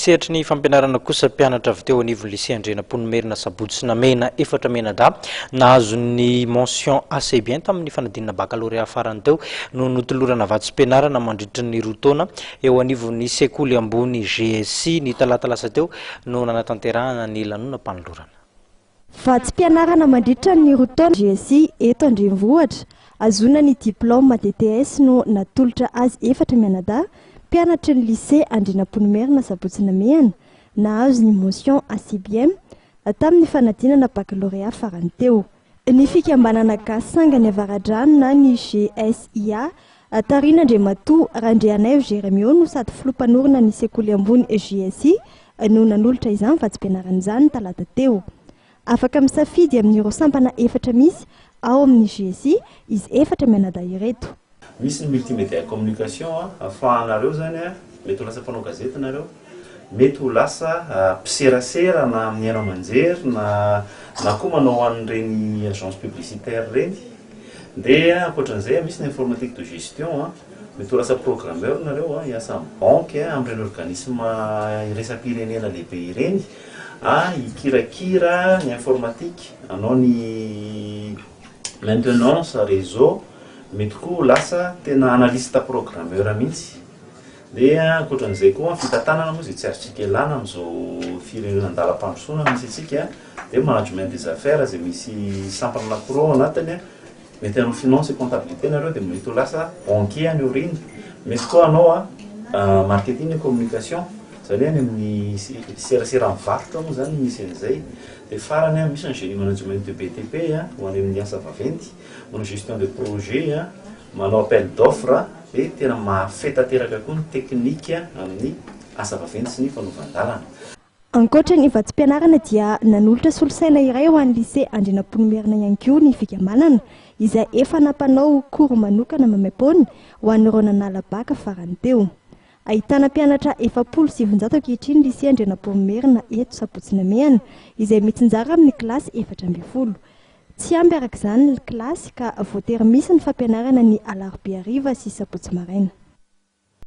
Sehatry ny fampianarana kosa mpianatra avy teo anivon'ny lisea Andrianampoinimerina Sabotsy Namehana efatra mianadahy nahazo ny mention assez-bien tamin'ny fanadinana bakalorea farany teo no notolorana vatsim-pianarana mandritra ny 2 taona eo anivon'ny sekoly ambony GSI ny talata lasa teo no nanatanterahana ny lanonam-panolorana. Vatsim-pianarana mandritra ny 2 taona GSI eto Andrenivohitra azona ny diplôme DTS no natolotra azy efatra mianadahy Mpianatry ny lisea Andrianampoinimerina Sabotsy Namehana nahazo ny mention assez-bien tamin'ny fanadinana bakalorea farany teo. Ny fikambanana gasy sangany avaradrano na ny GSIA Tarin'Andriamatoa Andrianampoinimerina no sady filompanorina ny sekoly ambony GSI no nanolotra izany vatsim-pianarana izany talata teo. Afaka misafidy amin'ireo sampana efatra misy ao amin'ny GSI izy efatra mianadahy ireto. Misy ny multimédia communication ahafahanareo zany mety ho lasa mpanao gazety nareo, mety ho lasa mpiserasera na miaina manjery na koa manao an'ireny agence publicitaire reny. Dia ankoatran'izay misy ny informatique de gestion mety ho lasa programmeur nareo hiasa amin'ny banque amin'ireny organisme iresa-pirenena lehibe ireny, hikirakira ny informatique, anao ny maintenance réseau, mety koa lasa tena analyste programmeur mihitsy. Dia ankoatran'izay koa fitantanana moa izay tsy azotsika elana amin'izao firenena andalam-pandrosoana misy atsika, dia management des affaires izay misy sampana anankiroa ao anatiny, mety hanao finance et comptabilité nareo dia mety ho lasa banquier any aoriana, mety koa anao marketing et communication, izany any amin'ny serasera mivarotra moa zany misy an'izay. Dia farany misy ny génie management de BTP ho any amin'ny asa vaventy, manao gestion de projet, manao appel d'offre, dia tena mahafetateraka koa ny teknika amin'ny asa vaventy sy ny fanaovan-dalana. Ankoatra ny vatsim-pianarana dia nanolotra solosaina iray ho an'ny lisea Andrianampoinimerina ihany koa ny fikambanana izay efa nampanao cours manokana mamaim-poana ho an'ireo nanala baka farany teo. Ahitana mpianatra 700 ankehitriny lisea Andrianampoinimerina eto Sabotsy Namehana izay mitsinjara amin'ny kilasy 420. Tsy ampy arak'izany ny kilasy ka voatery misy ny fampianarana ny alarobia hariva sy sabotsy maraina.